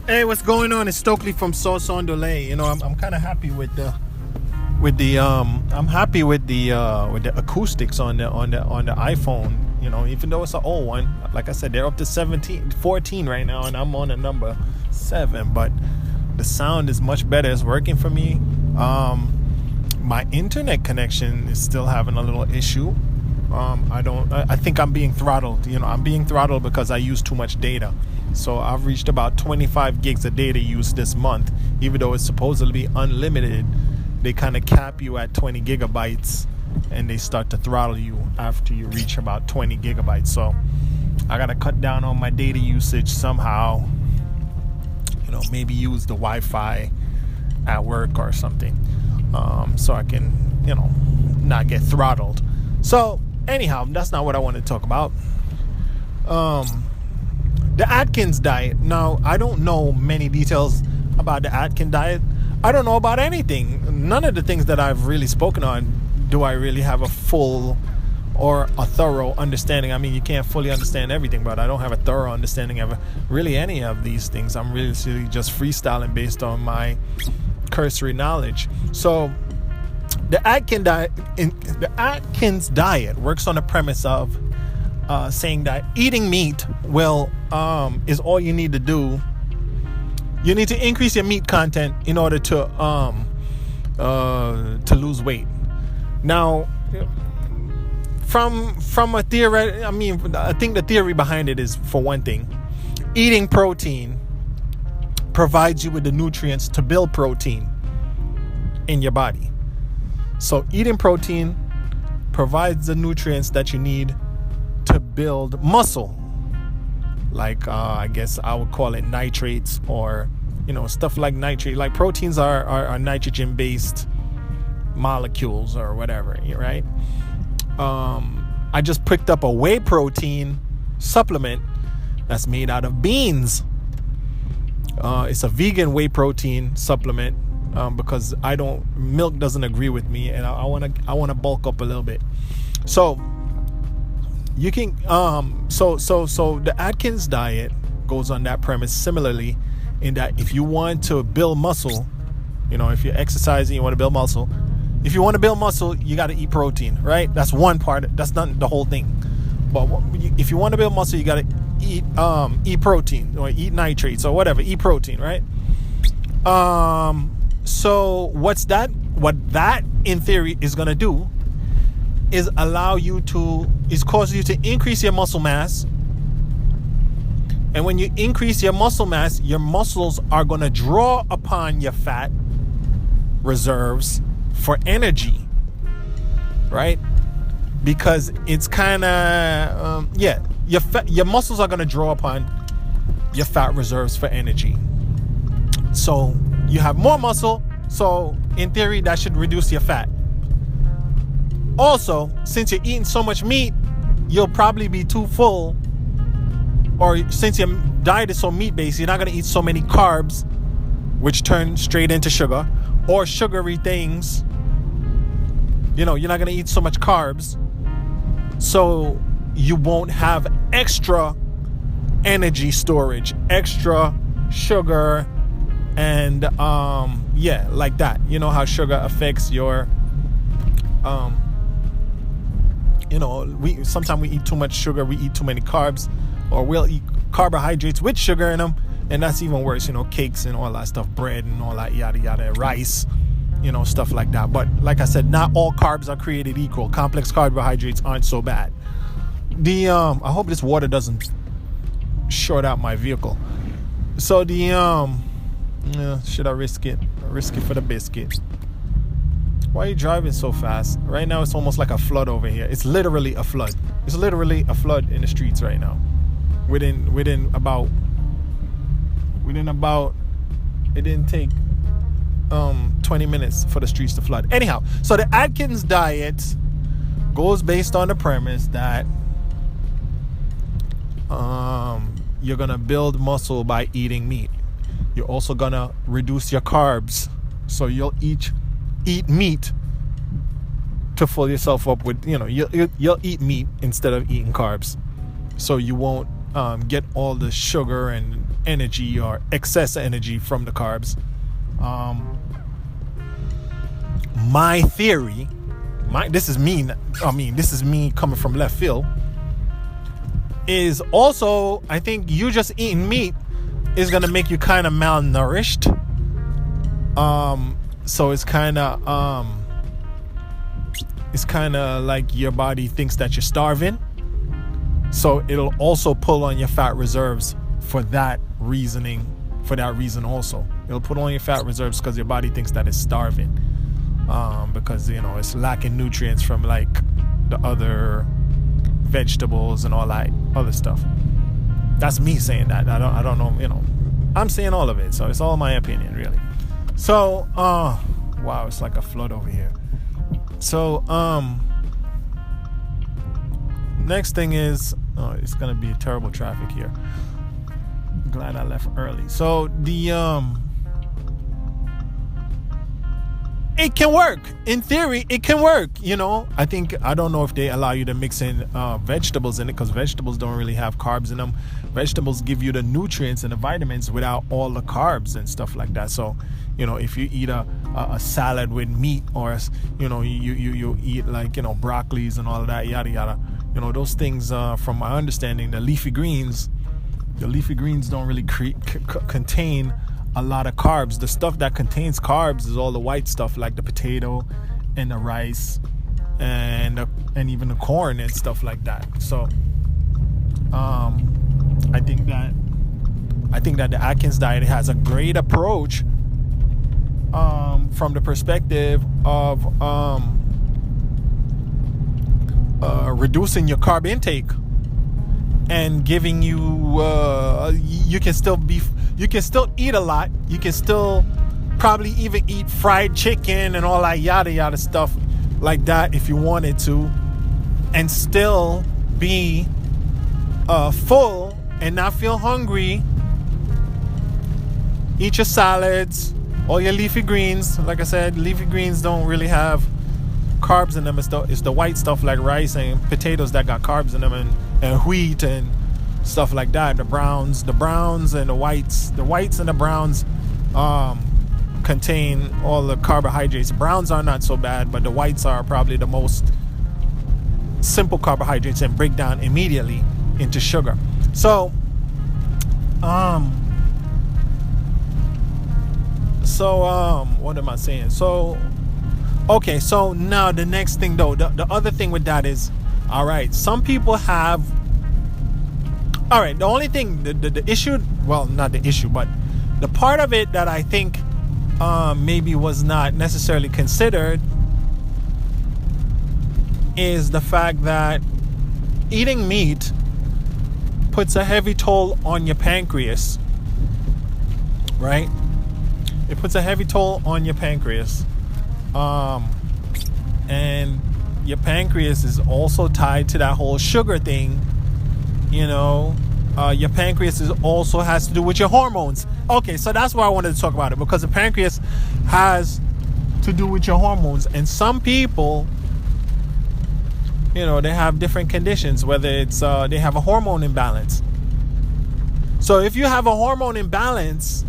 Hey, what's going on? It's Stokely from Sauce on Delay. I'm kind of happy with the acoustics on the iPhone. Even though it's an old one, like I said, they're up to 14 right now, and I'm on a number 7. But the sound is much better. It's working for me. My internet connection is still having a little issue. I think I'm being throttled. I'm being throttled because I use too much data. So I've reached about 25 gigs of data use this month, even though it's supposedly unlimited. They kind of cap you at 20 gigabytes and they start to throttle you after you reach about 20 gigabytes. So I got to cut down on my data usage somehow. Maybe use the Wi-Fi at work or something, so I can, not get throttled. So anyhow, that's not what I want to talk about. The Atkins diet. Now, I don't know many details about the Atkins diet. I don't know about anything. None of the things that I've really spoken on do I really have a full or a thorough understanding. I mean, you can't fully understand everything, but I don't have a thorough understanding of really any of these things. I'm really just freestyling based on my cursory knowledge. So the Atkins diet works on the premise of saying that eating meat is all you need to do. You need to increase your meat content in order to lose weight. Now, from a theory, I think the theory behind it is, for one thing, eating protein provides you with the nutrients to build protein in your body. So eating protein provides the nutrients that you need to build muscle. Like I guess I would call it nitrates, or stuff like nitrate. Like proteins are nitrogen based molecules or whatever, right? I just picked up a whey protein supplement that's made out of beans. It's a vegan whey protein supplement because milk doesn't agree with me, and I want to bulk up a little bit. So you can so the Atkins diet goes on that premise similarly, in that if you want to build muscle, if you're exercising, you want to build muscle. If you want to build muscle, you got to eat protein, right? That's one part. That's not the whole thing. But if you want to build muscle, you got to eat protein, or eat nitrates or whatever. Eat protein, right? So what that in theory is going to do is cause you to increase your muscle mass. And when you increase your muscle mass, your muscles are going to draw upon your fat reserves for energy, right? Because it's kind of your muscles are going to draw upon your fat reserves for energy. So you have more muscle, so in theory that should reduce your fat. Also, since you're eating so much meat, you'll probably be too full, or since your diet is so meat based, you're not going to eat so many carbs, which turn straight into sugar, or sugary things. You're not going to eat so much carbs, so you won't have extra energy storage, extra sugar, and like that. You know how sugar affects your sometimes we eat too much sugar, we eat too many carbs, or we'll eat carbohydrates with sugar in them, and that's even worse. Cakes and all that stuff, bread and all that yada yada, rice, stuff like that. But like I said, not all carbs are created equal. Complex carbohydrates aren't so bad. I hope this water doesn't short out my vehicle. So should I risk it? Risk it for the biscuit. Why are you driving so fast? Right now it's almost like a flood over here. It's literally a flood. It's literally a flood in the streets right now. Within about it didn't take 20 minutes for the streets to flood. Anyhow, so the Atkins diet goes based on the premise that you're gonna build muscle by eating meat. You're also gonna reduce your carbs, so you'll eat meat to fill yourself up with, you'll eat meat instead of eating carbs, so you won't get all the sugar and energy or excess energy from the carbs. My theory, this is me coming from left field, is also I think you just eating meat is gonna make you kind of malnourished. So it's kind of like your body thinks that you're starving. So it'll also pull on your fat reserves for that reason also. It'll put on your fat reserves because your body thinks that it's starving. Because it's lacking nutrients from like the other vegetables and all that other stuff. That's me saying that. I don't know, I'm saying all of it, so it's all my opinion really. So wow, it's like a flood over here. So next thing is it's gonna be terrible traffic here. Glad I left early. So it can work. In theory, it can work. I don't know if they allow you to mix in vegetables in it, because vegetables don't really have carbs in them. Vegetables give you the nutrients and the vitamins without all the carbs and stuff like that. So, if you eat a salad with meat, or you eat like broccolis and all of that, yada yada. Those things. From my understanding, the leafy greens don't really contain a lot of carbs. The stuff that contains carbs is all the white stuff, like the potato and the rice and even the corn and stuff like that. So I think that the Atkins diet has a great approach from the perspective of reducing your carb intake and giving you you can still eat a lot. You can still probably even eat fried chicken and all that yada yada stuff like that if you wanted to, and still be full and not feel hungry. Eat your salads, all your leafy greens. Like I said, leafy greens don't really have carbs in them. It's the white stuff like rice and potatoes that got carbs in them, and wheat and stuff like that. The browns and the whites and the browns contain all the carbohydrates. Browns are not so bad, but the whites are probably the most simple carbohydrates and break down immediately into sugar. So what am I saying? So okay, so now the next thing though, the other thing with that is, all right, some people have, all right, the only thing, the issue, well, not the issue, but the part of it that I think maybe was not necessarily considered is the fact that eating meat puts a heavy toll on your pancreas, right? It puts a heavy toll on your pancreas. And your pancreas is also tied to that whole sugar thing. Your pancreas also has to do with your hormones. Okay, so that's why I wanted to talk about it, because the pancreas has to do with your hormones. And some people, they have different conditions, whether it's they have a hormone imbalance. So if you have a hormone imbalance,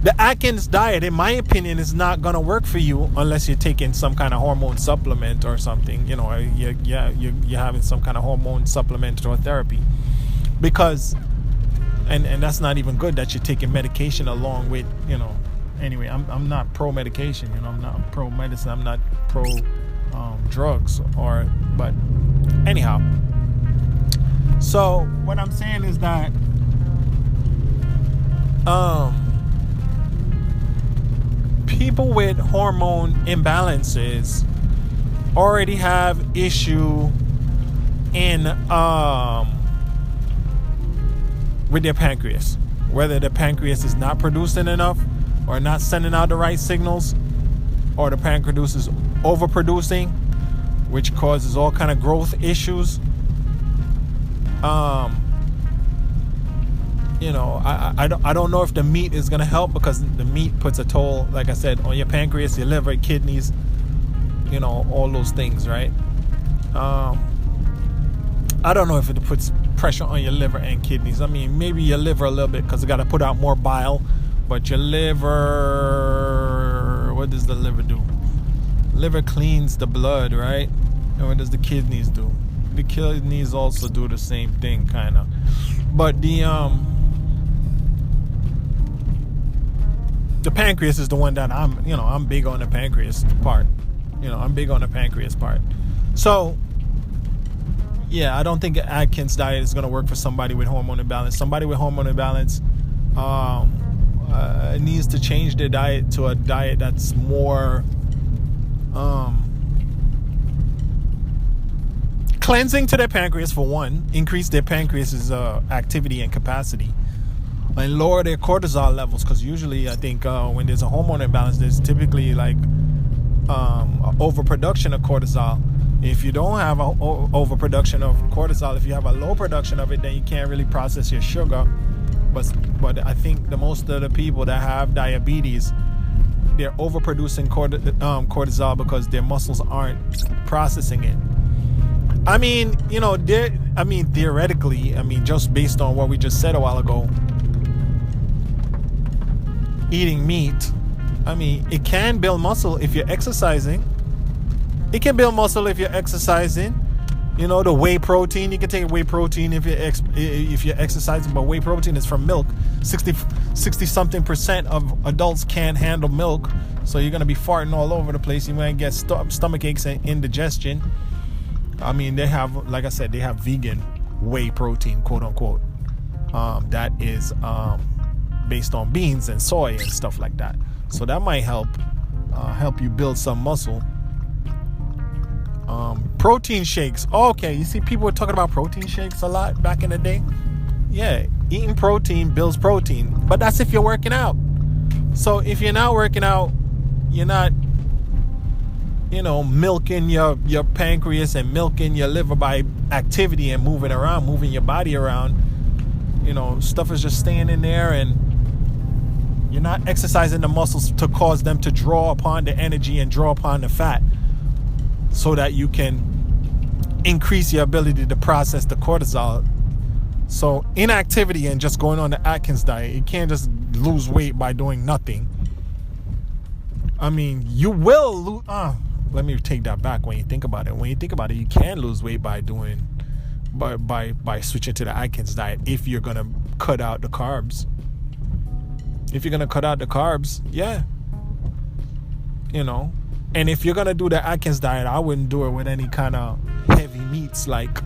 the Atkins diet, in my opinion, is not going to work for you unless you're taking some kind of hormone supplement or something. You're having some kind of hormone supplement or therapy. Because, and that's not even good that you're taking medication along with, Anyway, I'm not pro-medication, I'm not pro-medicine, I'm not pro-drugs, but anyhow. So, what I'm saying is that, people with hormone imbalances already have issue in with their pancreas, whether the pancreas is not producing enough or not sending out the right signals, or the pancreas is overproducing, which causes all kind of growth issues. I don't know if the meat is going to help, because the meat puts a toll, like I said, on your pancreas, your liver, kidneys, all those things, right? I don't know if it pressure on your liver and kidneys. I mean, maybe your liver a little bit because it got to put out more bile. But your liver, what does the liver do? Liver cleans the blood, right? And what does the kidneys do? The kidneys also do the same thing, kind of. But the pancreas is the one that I'm big on the pancreas part. I'm big on the pancreas part. So, yeah, I don't think an Atkins diet is going to work for somebody with hormone imbalance. Somebody with hormone imbalance needs to change their diet to a diet that's more cleansing to their pancreas, for one, increase their pancreas's activity and capacity, and lower their cortisol levels, because usually I think when there's a hormone imbalance, there's typically like overproduction of cortisol. If you don't have a overproduction of cortisol, if you have a low production of it, then you can't really process your sugar. But I think the most of the people that have diabetes, they're overproducing cortisol because their muscles aren't processing it. I mean, theoretically, just based on what we just said a while ago, eating meat, it can build muscle if you're exercising. It can build muscle if you're exercising. The whey protein, you can take whey protein if you're exercising, but whey protein is from milk. 60 something % of adults can't handle milk, so you're going to be farting all over the place. You might get stomach aches and indigestion. They have, like I said, they have vegan whey protein, quote unquote, that is based on beans and soy and stuff like that. So that might help you build some muscle. Protein shakes. Okay, you see people were talking about protein shakes a lot back in the day. Yeah, eating protein builds protein, but that's if you're working out. So if you're not working out, you're not, milking your pancreas and milking your liver by activity and moving your body around. Stuff is just staying in there, and you're not exercising the muscles to cause them to draw upon the energy and draw upon the fat, so that you can increase your ability to process the cortisol. So inactivity and just going on the Atkins diet, you can't just lose weight by doing nothing. You will lose. Let me take that back. When you think about it, you can lose weight by switching to the Atkins diet if you're gonna cut out the carbs. Yeah. And if you're gonna do the Atkins diet, I wouldn't do it with any kind of heavy meats like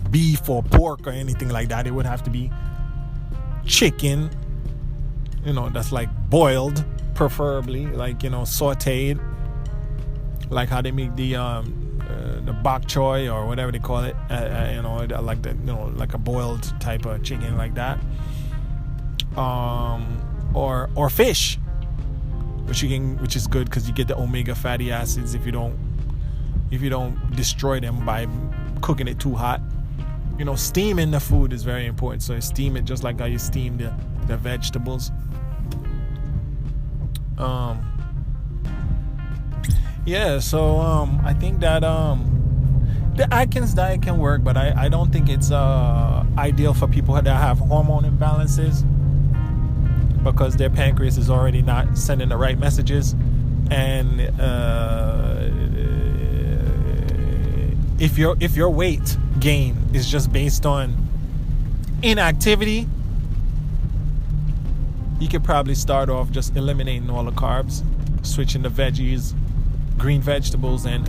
beef or pork or anything like that. It would have to be chicken, that's like boiled, preferably, like, sauteed, like how they make the bok choy or whatever they call it, like the, like a boiled type of chicken like that, or fish, which is good because you get the omega fatty acids if you don't destroy them by cooking it too hot. Steaming the food is very important. So you steam it just like how you steam the vegetables. I think that the Atkins diet can work, but I don't think it's ideal for people that have hormone imbalances, because their pancreas is already not sending the right messages. And if your weight gain is just based on inactivity, you could probably start off just eliminating all the carbs, switching to veggies, green vegetables, and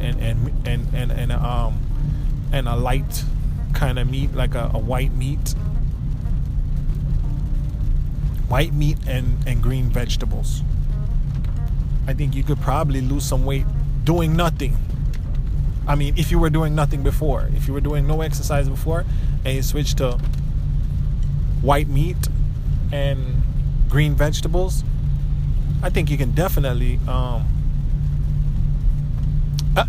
a light kind of meat, like a white meat and green vegetables. I think you could probably lose some weight doing nothing. If you were doing nothing before, if you were doing no exercise before, and you switch to white meat and green vegetables, I think you can definitely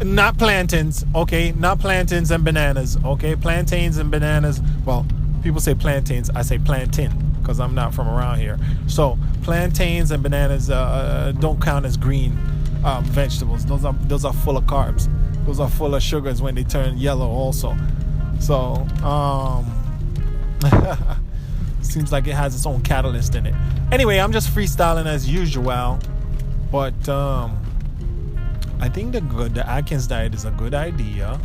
not plantains, okay? Not plantains and bananas, okay? Plantains and bananas. Well, people say plantains. I say plantain because I'm not from around here. So plantains and bananas don't count as green vegetables. Those are full of carbs. Those are full of sugars when they turn yellow also. So seems like it has its own catalyst in it. Anyway, I'm just freestyling as usual, but I think the Atkins diet is a good idea,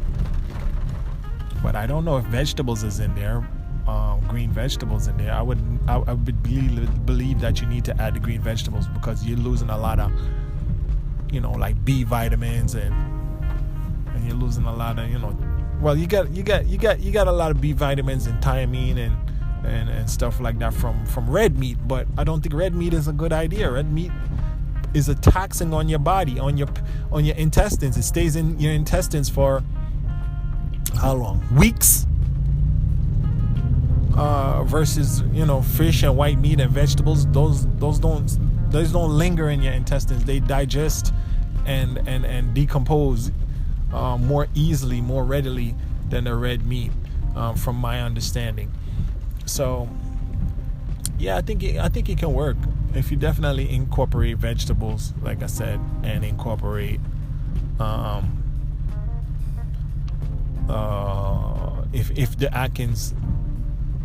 but I don't know if vegetables is in there, green vegetables in there. I would believe that you need to add the green vegetables because you're losing a lot of, like B vitamins and you're losing a lot of, well, you got a lot of B vitamins and thiamine and stuff like that from red meat, but I don't think red meat is a good idea. Red meat is a taxing on your body, on your intestines. It stays in your intestines for how long? Weeks. Versus fish and white meat and vegetables, those don't linger in your intestines. They digest and decompose more easily, more readily than the red meat, from my understanding. So yeah, I think it can work if you definitely incorporate vegetables, like I said, and incorporate if the Atkins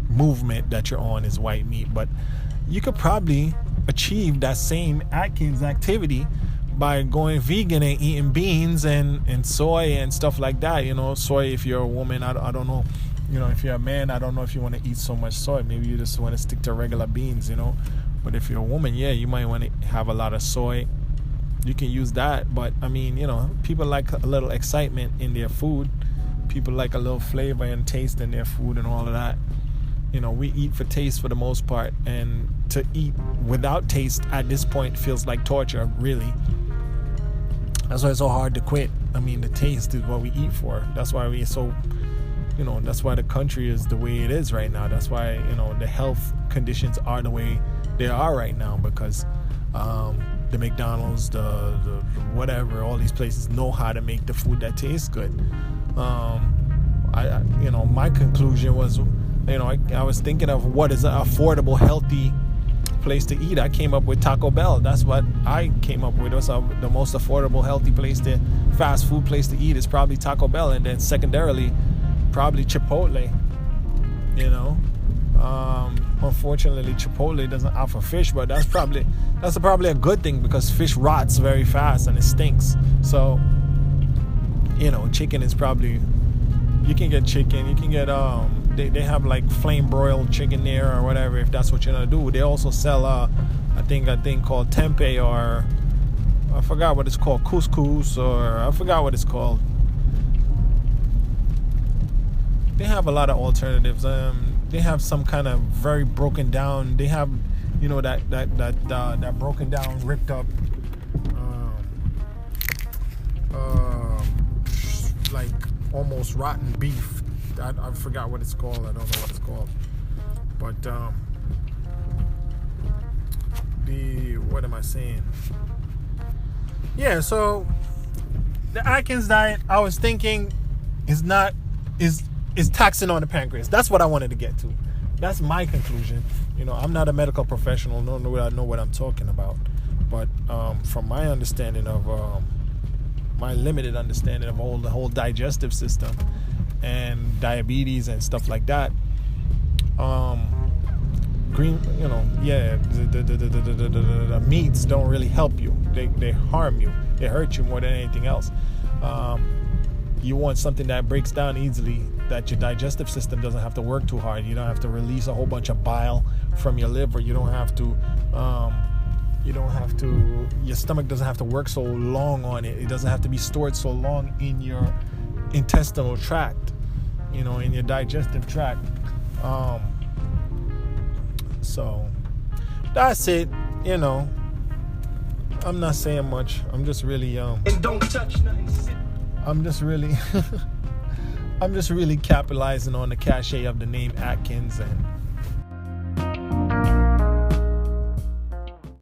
movement that you're on is white meat. But you could probably achieve that same Atkins activity by going vegan and eating beans and soy and stuff like that. Soy, if you're a woman, I don't know. If you're a man, I don't know if you want to eat so much soy. Maybe you just want to stick to regular beans, But if you're a woman, yeah, you might want to have a lot of soy. You can use that. But I mean, people like a little excitement in their food. People like a little flavor and taste in their food and all of that. We eat for taste for the most part, and to eat without taste at this point feels like torture, really. That's why it's so hard to quit. I mean, the taste is what we eat for. That's why we're so, that's why the country is the way it is right now. That's why, the health conditions are the way they are right now, because the McDonald's, the whatever, all these places know how to make the food that tastes good. My conclusion was, I was thinking of what is an affordable, healthy place to eat. I came up with Taco Bell. That's what I came up with. What's the most affordable, healthy place fast food place to eat is probably Taco Bell, and then secondarily, probably Chipotle. Unfortunately, Chipotle doesn't offer fish, but that's probably a good thing, because fish rots very fast and it stinks. So, chicken is probably, you can get chicken, you can get they have like flame broiled chicken there or whatever, if that's what you're gonna do. They also sell a thing called tempeh, or I forgot what it's called, couscous, or I forgot what it's called. They have a lot of alternatives. They have some kind of very broken down. They have, that broken down, ripped up, like almost rotten beef. I forgot what it's called. I don't know what it's called. But what am I saying? Yeah. So the Atkins diet, I was thinking, is taxing on the pancreas. That's what I wanted to get to. That's my conclusion. I'm not a medical professional, nor do I know what I'm talking about. But from my understanding of my limited understanding of the whole digestive system and diabetes and stuff like that, the meats don't really help you. They harm you. They hurt you more than anything else. You want something that breaks down easily, that your digestive system doesn't have to work too hard. You don't have to release a whole bunch of bile from your liver. You don't have to, your stomach doesn't have to work so long on it. It doesn't have to be stored so long in your intestinal tract, in your digestive tract. So that's it. I'm not saying much. I'm just really, and don't touch nothing. I'm just really capitalizing on the cachet of the name Atkins, and